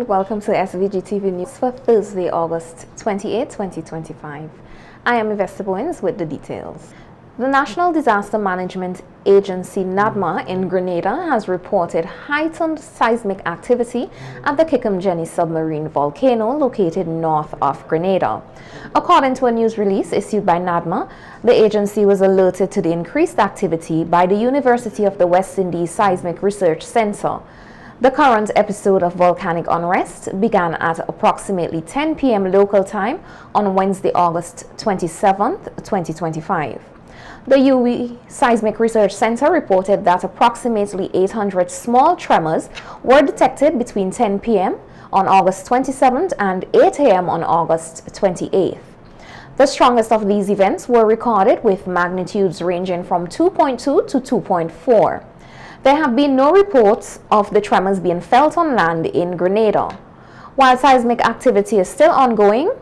and welcome to SVG-TV News for Thursday, August 28, 2025. I am Yvette Bowens with the details. The National Disaster Management Agency NADMA in Grenada has reported heightened seismic activity at the Kikum-Jenny submarine volcano located north of Grenada. According to a news release issued by NADMA, the agency was alerted to the increased activity by the University of the West Indies Seismic Research Center. The current episode of volcanic unrest began at approximately 10 p.m. local time on Wednesday, August 27, 2025. The UWI Seismic Research Center reported that approximately 800 small tremors were detected between 10 p.m. on August 27th and 8 a.m. on August 28th. The strongest of these events were recorded with magnitudes ranging from 2.2 to 2.4. There have been no reports of the tremors being felt on land in Grenada. While seismic activity is still ongoing,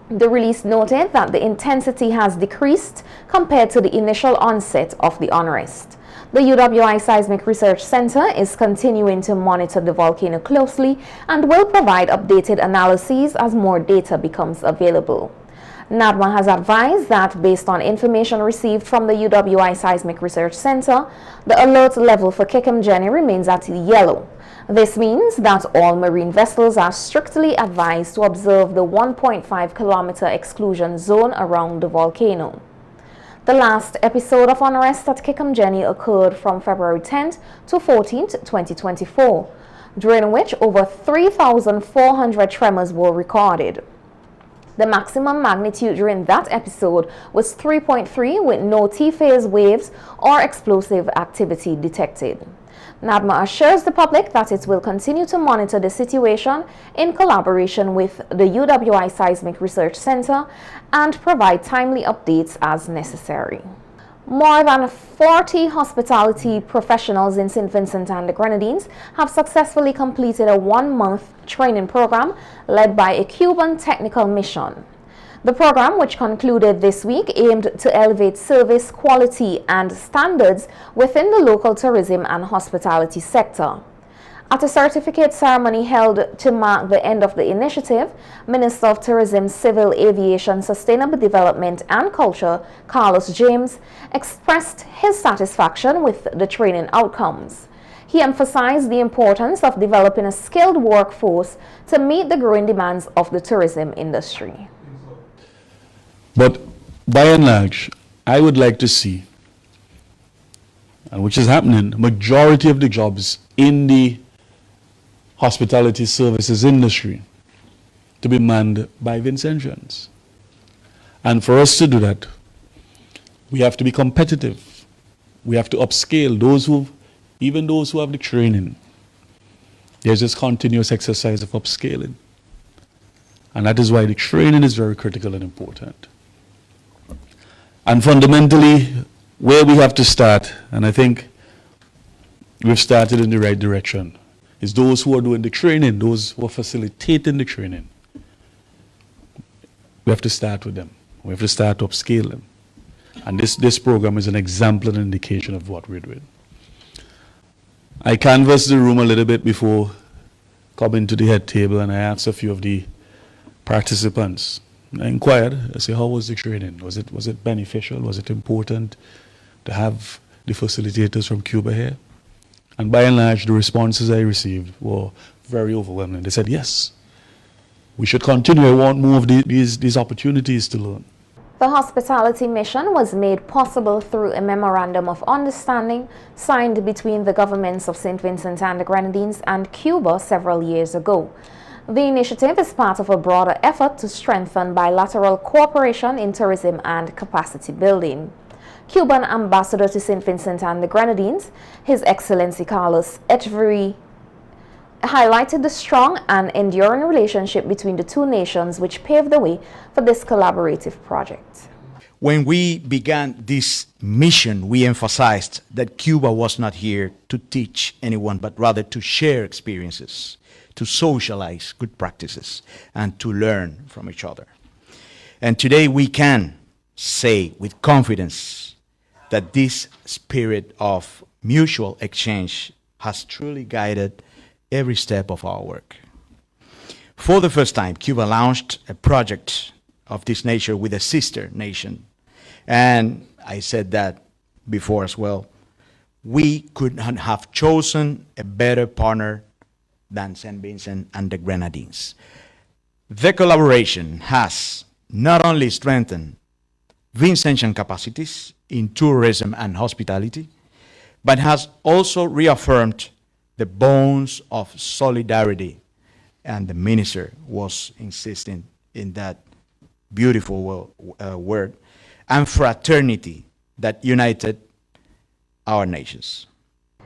the release noted that the intensity has decreased compared to the initial onset of the unrest. The UWI Seismic Research Center is continuing to monitor the volcano closely and will provide updated analyses as more data becomes available. NADMA has advised that based on information received from the UWI Seismic Research Center, the alert level for Kikum-Jenny remains at yellow. This means that all marine vessels are strictly advised to observe the 1.5-kilometer exclusion zone around the volcano. The last episode of unrest at Kikum-Jenny occurred from February 10th to 14th, 2024, during which over 3,400 tremors were recorded. The maximum magnitude during that episode was 3.3 with no T-phase waves or explosive activity detected. NADMA assures the public that it will continue to monitor the situation in collaboration with the UWI Seismic Research Center and provide timely updates as necessary. More than 40 hospitality professionals in St. Vincent and the Grenadines have successfully completed a one-month training program led by a Cuban technical mission. The program, which concluded this week, aimed to elevate service quality and standards within the local tourism and hospitality sector. At a certificate ceremony held to mark the end of the initiative, Minister of Tourism, Civil Aviation, Sustainable Development and Culture, Carlos James, expressed his satisfaction with the training outcomes. He emphasized the importance of developing a skilled workforce to meet the growing demands of the tourism industry. But by and large, I would like to see, and which is happening, majority of the jobs in the hospitality services industry to be manned by Vincentians. And for us to do that, we have to be competitive. We have to upscale even those who have the training. There's this continuous exercise of upscaling. And that is why the training is very critical and important. And fundamentally, where we have to start, and I think we've started in the right direction, is those who are doing the training, those who are facilitating the training. We have to start with them. We have to start to upscale them. And this program is an example and indication of what we're doing. I canvassed the room a little bit before coming to the head table, and I asked a few of the participants. I inquired, I said, how was the training? Was it beneficial? Was it important to have the facilitators from Cuba here? And by and large, the responses I received were very overwhelming. They said, yes, we should continue. I want more of these opportunities to learn. The hospitality mission was made possible through a memorandum of understanding signed between the governments of St. Vincent and the Grenadines and Cuba several years ago. The initiative is part of a broader effort to strengthen bilateral cooperation in tourism and capacity building. Cuban ambassador to St. Vincent and the Grenadines, His Excellency Carlos Echeverry, highlighted the strong and enduring relationship between the two nations, which paved the way for this collaborative project. When we began this mission, we emphasized that Cuba was not here to teach anyone, but rather to share experiences, to socialize good practices, and to learn from each other. And today we can say with confidence that this spirit of mutual exchange has truly guided every step of our work. For the first time, Cuba launched a project of this nature with a sister nation. And I said that before as well. We could not have chosen a better partner than St. Vincent and the Grenadines. The collaboration has not only strengthened Vincentian capacities in tourism and hospitality, but has also reaffirmed the bonds of solidarity. And the minister was insisting in that beautiful word, and fraternity that united our nations.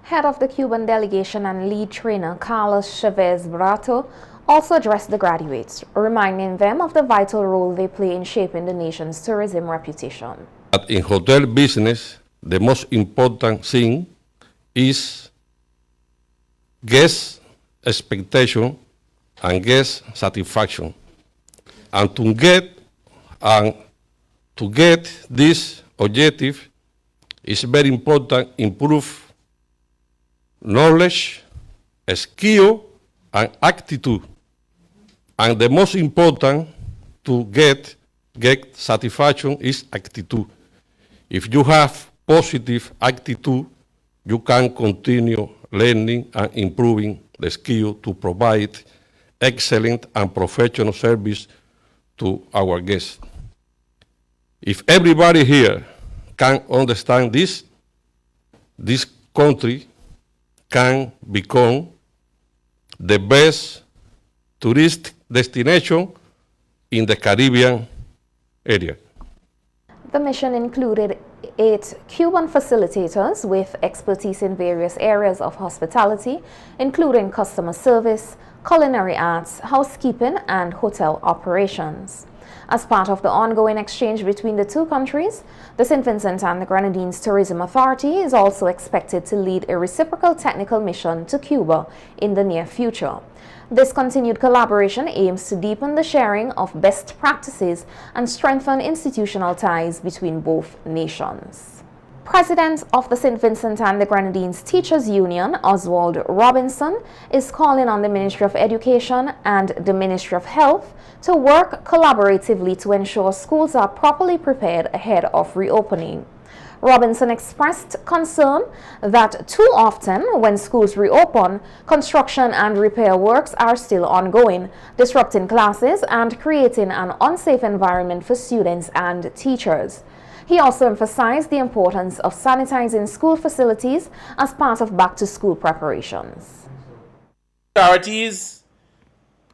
Head of the Cuban delegation and lead trainer Carlos Chavez Brato also addressed the graduates, reminding them of the vital role they play in shaping the nation's tourism reputation. But in hotel business, the most important thing is guest expectation and guest satisfaction. And to get this objective, it's very important improve knowledge, skill, and attitude. And the most important to get satisfaction is attitude. If you have positive attitude, you can continue learning and improving the skill to provide excellent and professional service to our guests. If everybody here can understand this country can become the best tourist destination in the Caribbean area. The mission included 8 Cuban facilitators with expertise in various areas of hospitality, including customer service, culinary arts, housekeeping, and hotel operations. As part of the ongoing exchange between the two countries, the St. Vincent and the Grenadines Tourism Authority is also expected to lead a reciprocal technical mission to Cuba in the near future. This continued collaboration aims to deepen the sharing of best practices and strengthen institutional ties between both nations. President of the St. Vincent and the Grenadines Teachers Union, Oswald Robinson, is calling on the Ministry of Education and the Ministry of Health to work collaboratively to ensure schools are properly prepared ahead of reopening. Robinson expressed concern that too often when schools reopen, construction and repair works are still ongoing, disrupting classes and creating an unsafe environment for students and teachers. He also emphasized the importance of sanitizing school facilities as part of back-to-school preparations. Priorities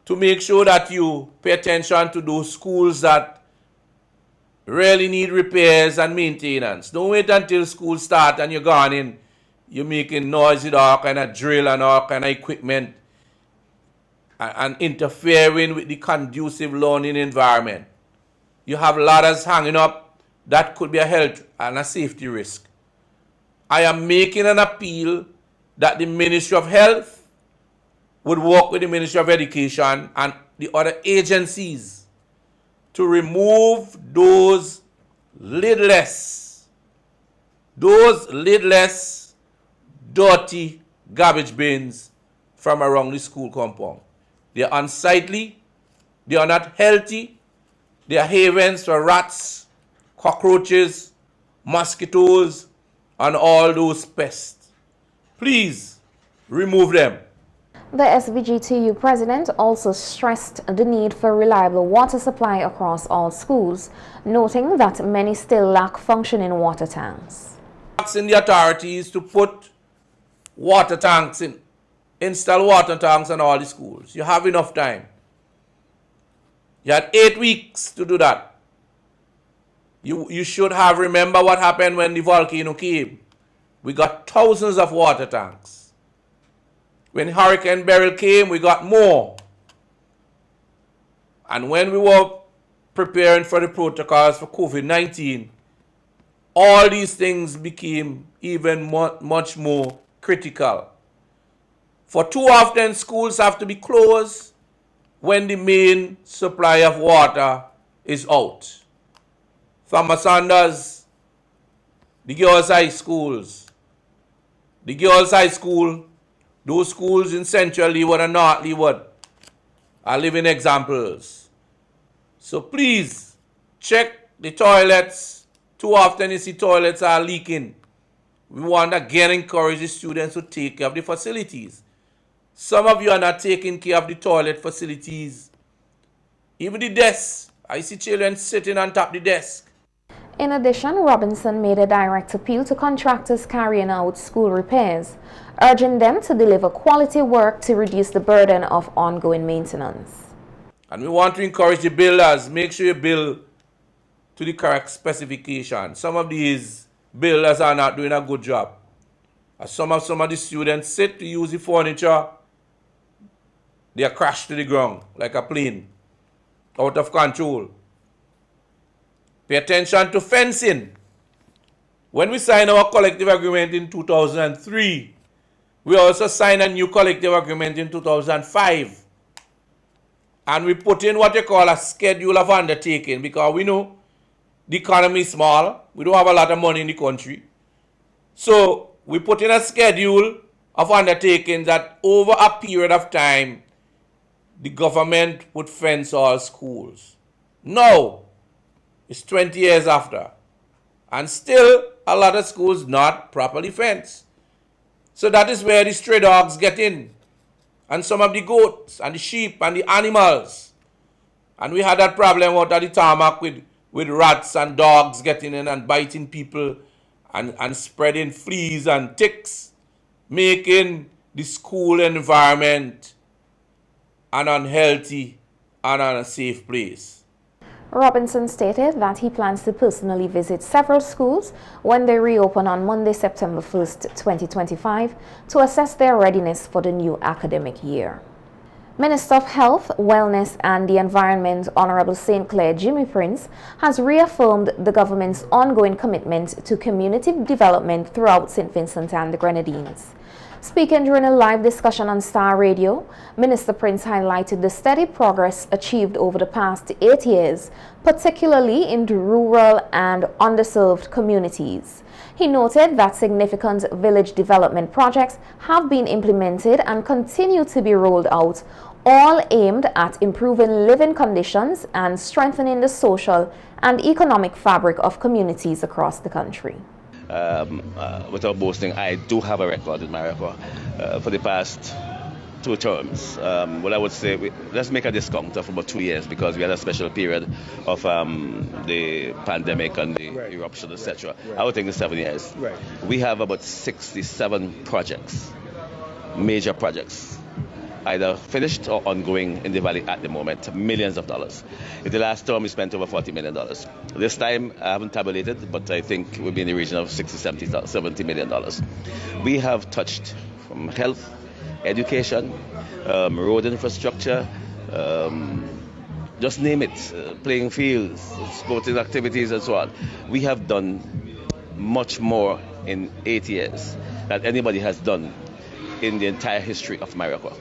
to make sure that you pay attention to those schools that really need repairs and maintenance. Don't wait until school start and you're gone in. You're making noise with all kind of drill and all kind of equipment and interfering with the conducive learning environment. You have ladders hanging up. That could be a health and a safety risk. I am making an appeal that the Ministry of Health would work with the Ministry of Education and the other agencies to remove those lidless, dirty garbage bins from around the school compound. They are unsightly, they are not healthy, they are havens for rats, cockroaches, mosquitoes, and all those pests. Please remove them. The SVG-TU president also stressed the need for reliable water supply across all schools, noting that many still lack functioning water tanks. Asking the authorities to put water tanks in, install water tanks in all the schools. You have enough time. You had 8 weeks to do that. You should have remembered what happened when the volcano came. We got thousands of water tanks. When Hurricane Beryl came, we got more. And when we were preparing for the protocols for COVID-19, all these things became even much more critical. For too often, schools have to be closed when the main supply of water is out. Thomas Sanders, the girls' high schools. The girls' high school, those schools in Central Leeward and North Leeward are living examples. So please check the toilets. Too often you see toilets are leaking. We want to again encourage the students to take care of the facilities. Some of you are not taking care of the toilet facilities. Even the desks. I see children sitting on top of the desk. In addition, Robinson made a direct appeal to contractors carrying out school repairs, urging them to deliver quality work to reduce the burden of ongoing maintenance. And we want to encourage the builders, make sure you build to the correct specification. Some of these builders are not doing a good job. As some of the students sit to use the furniture, they are crashed to the ground like a plane, out of control. Pay attention to fencing. When we signed our collective agreement in 2003, we also signed a new collective agreement in 2005. And we put in what they call a schedule of undertaking, because we know the economy is small. We don't have a lot of money in the country. So we put in a schedule of undertakings that over a period of time, the government would fence all schools. Now, it's 20 years after, and still a lot of schools not properly fenced. So that is where the stray dogs get in, and some of the goats and the sheep and the animals. And we had that problem out at the tarmac with rats and dogs getting in and biting people and spreading fleas and ticks, making the school environment an unhealthy and unsafe place. Robinson stated that he plans to personally visit several schools when they reopen on Monday, September 1st, 2025, to assess their readiness for the new academic year. Minister of Health, Wellness and the Environment, Honorable St. Clair Jimmy Prince, has reaffirmed the government's ongoing commitment to community development throughout St. Vincent and the Grenadines. Speaking during a live discussion on Star Radio, Minister Prince highlighted the steady progress achieved over the past 8 years, particularly in the rural and underserved communities. He noted that significant village development projects have been implemented and continue to be rolled out, all aimed at improving living conditions and strengthening the social and economic fabric of communities across the country. Without boasting, I do have a record in Maricopa for the past 2 terms. What I would say, let's make a discount of about 2 years, because we had a special period of the pandemic and the eruption, etc. I would think it's 7 years. We have about 67 projects, major projects, either finished or ongoing in the valley at the moment, millions of dollars. In the last term, we spent over $40 million. This time, I haven't tabulated, but I think we'll be in the region of $70 million. We have touched from health, education, road infrastructure, just name it, playing fields, sporting activities and so on. We have done much more in 8 years than anybody has done in the entire history of Maricopa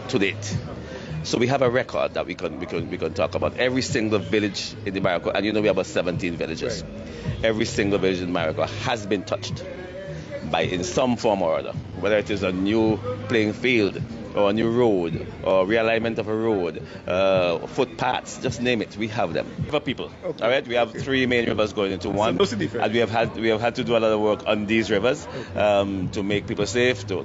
to date. So we have a record that we can talk about. Every single village in the Maricopa, and you know we have about 17 villages. Every single village in Maricopa has been touched by, in some form or other, whether it is a new playing field or a new road or realignment of a road, footpaths, just name it, we have them. For people, all right, we have 3 main rivers going into one, and we have had to do a lot of work on these rivers to make people safe, to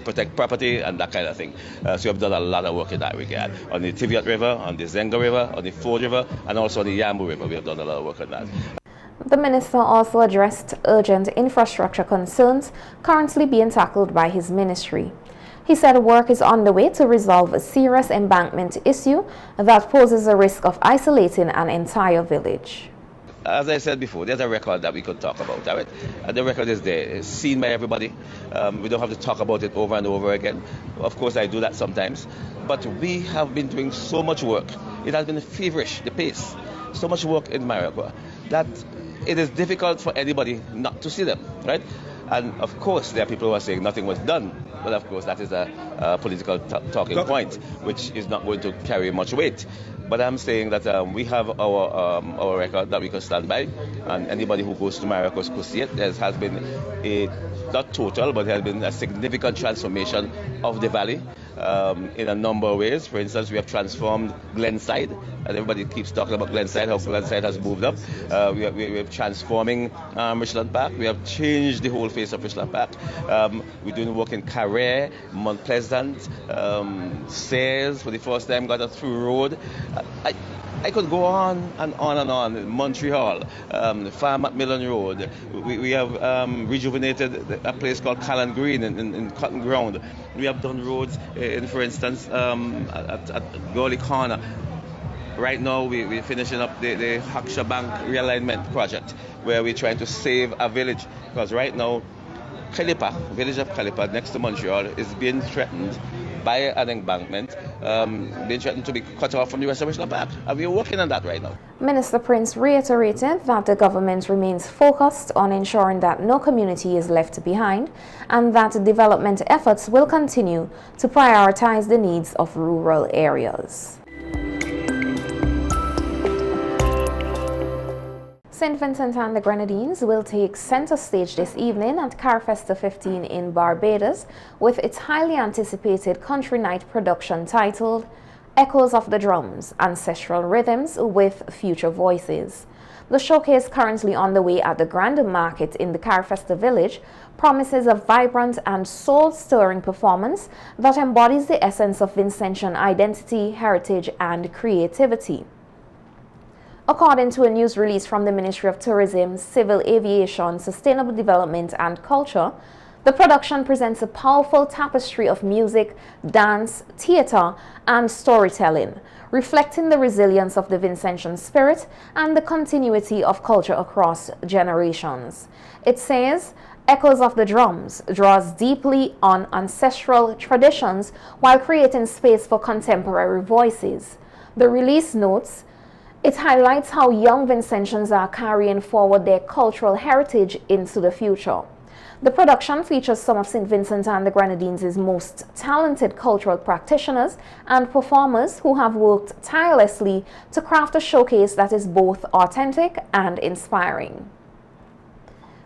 protect property and that kind of thing. So we have done a lot of work in that regard. On the Tiviot River, on the Zenga River, on the Ford River, and also on the Yambu River, we have done a lot of work on that. The minister also addressed urgent infrastructure concerns currently being tackled by his ministry. He said work is underway to resolve a serious embankment issue that poses a risk of isolating an entire village. As I said before, there's a record that we could talk about, all right? The record is there, it's seen by everybody. We don't have to talk about it over and over again. Of course, I do that sometimes. But we have been doing so much work. It has been feverish, the pace. So much work in Maricopa that it is difficult for anybody not to see them, right? And of course, there are people who are saying nothing was done. But of course, that is a political talking point, which is not going to carry much weight. But I'm saying that we have our record that we can stand by, and anybody who goes to Maricopa could see it. There has been not total, but there has been a significant transformation of the valley. in a number of ways. For instance, we have transformed Glenside, and everybody keeps talking about Glenside, how Glenside has moved up. We are transforming Richland Park. We have changed the whole face of Richland Park. We're doing work in Carré, Mount Pleasant, Sayres, for the first time got a through road. I could go on and on and on. Montreal, the farm at Millen Road. We have rejuvenated a place called Callan Green in Cotton Ground. We have done roads, for instance, at Gully Corner. Right now, we're finishing up the Haksha Bank realignment project, where we're trying to save a village. Because right now, Calipa, village of Calipa, next to Montreal, is being threatened by an embankment, being threatened to be cut off from the rest of Richland Park. And we're working on that right now. Minister Prince reiterated that the government remains focused on ensuring that no community is left behind and that development efforts will continue to prioritize the needs of rural areas. St. Vincent and the Grenadines will take center stage this evening at Carifesta 15 in Barbados with its highly anticipated country night production titled Echoes of the Drums, Ancestral Rhythms with Future Voices. The showcase, currently on the way at the Grand Market in the Carifesta village, promises a vibrant and soul-stirring performance that embodies the essence of Vincentian identity, heritage, and creativity. According to a news release from the Ministry of Tourism, Civil Aviation, Sustainable Development and Culture, the production presents a powerful tapestry of music, dance, theater, and storytelling, reflecting the resilience of the Vincentian spirit and the continuity of culture across generations. It says, Echoes of the Drums draws deeply on ancestral traditions while creating space for contemporary voices. The release notes, it highlights how young Vincentians are carrying forward their cultural heritage into the future. The production features some of St. Vincent and the Grenadines' most talented cultural practitioners and performers who have worked tirelessly to craft a showcase that is both authentic and inspiring.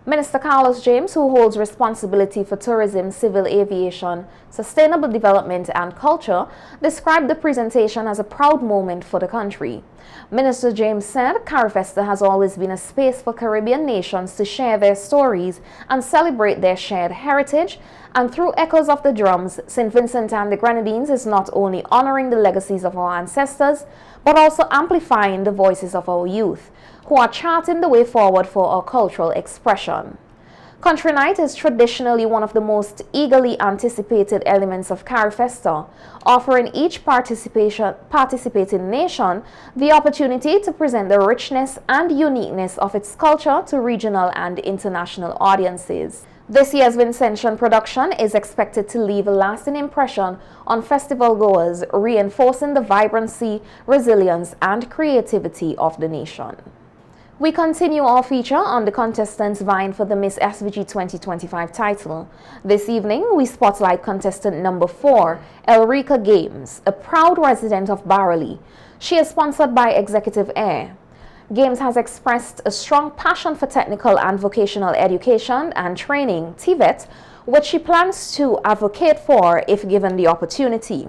Minister Carlos James, who holds responsibility for tourism, civil aviation, sustainable development and culture, described the presentation as a proud moment for the country. Minister James said Carifesta has always been a space for Caribbean nations to share their stories and celebrate their shared heritage, and through Echoes of the Drums, St. Vincent and the Grenadines is not only honoring the legacies of our ancestors, but also amplifying the voices of our youth, who are charting the way forward for our cultural expression. Country Night is traditionally one of the most eagerly anticipated elements of Carifesta, offering each participating nation the opportunity to present the richness and uniqueness of its culture to regional and international audiences. This year's Vincentian production is expected to leave a lasting impression on festival goers, reinforcing the vibrancy, resilience, and creativity of the nation. We continue our feature on the contestants vying for the Miss SVG 2025 title. This evening, we spotlight contestant number 4, Elrika Games, a proud resident of Barrowley. She is sponsored by Executive Air. Games has expressed a strong passion for technical and vocational education and training, TVET, which she plans to advocate for if given the opportunity.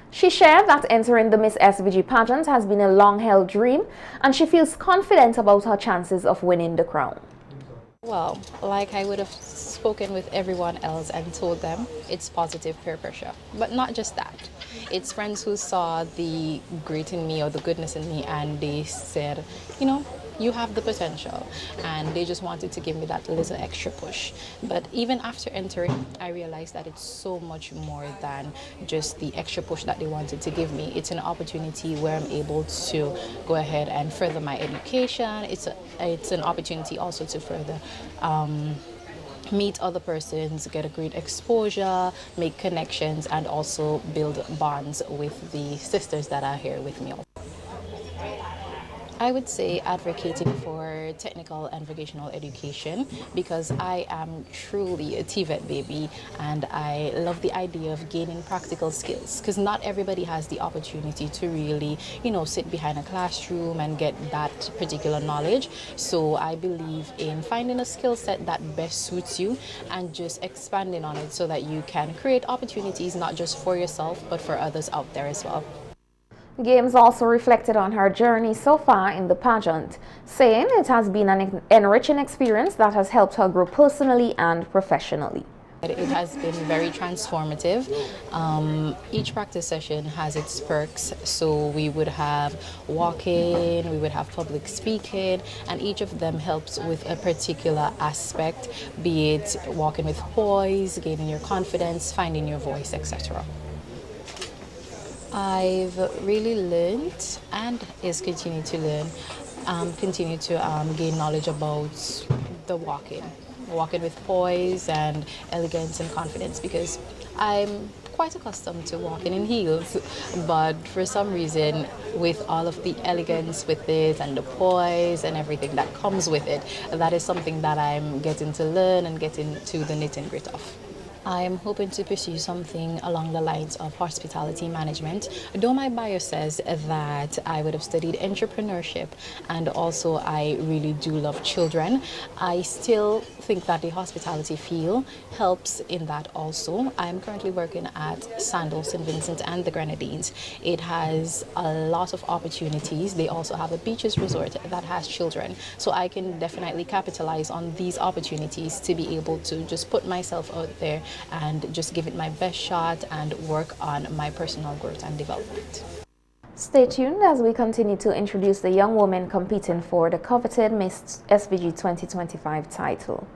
She shared that entering the Miss SVG pageant has been a long-held dream, and she feels confident about her chances of winning the crown. Well, like I would have spoken with everyone else and told them, it's positive peer pressure. But not just that. It's friends who saw the great in me or the goodness in me, and they said, you know, you have the potential, and they just wanted to give me that little extra push. But even after entering, I realized that it's so much more than just the extra push that they wanted to give me. It's an opportunity where I'm able to go ahead and further my education. It's an opportunity also to further meet other persons, get a great exposure, make connections, and also build bonds with the sisters that are here with me. I would say advocating for technical and vocational education, because I am truly a TVET baby and I love the idea of gaining practical skills, because not everybody has the opportunity to really, sit behind a classroom and get that particular knowledge. So I believe in finding a skill set that best suits you and just expanding on it so that you can create opportunities not just for yourself but for others out there as well. Games also reflected on her journey so far in the pageant, saying it has been an enriching experience that has helped her grow personally and professionally. It has been very transformative. Each practice session has its perks. So we would have walking, we would have public speaking, and each of them helps with a particular aspect, be it walking with poise, gaining your confidence, finding your voice, etc. I've really learned and is continuing to learn, continue to gain knowledge about the walking with poise and elegance and confidence, because I'm quite accustomed to walking in heels, but for some reason with all of the elegance with it and the poise and everything that comes with it, that is something that I'm getting to learn and getting to the nit and grit of. I'm hoping to pursue something along the lines of hospitality management. Though my bio says that I would have studied entrepreneurship and also I really do love children, I still think that the hospitality field helps in that also. I'm currently working at Sandals, St. Vincent and the Grenadines. It has a lot of opportunities. They also have a beaches resort that has children. So I can definitely capitalize on these opportunities to be able to just put myself out there and just give it my best shot and work on my personal growth and development. Stay tuned as we continue to introduce the young women competing for the coveted Miss SVG 2025 title.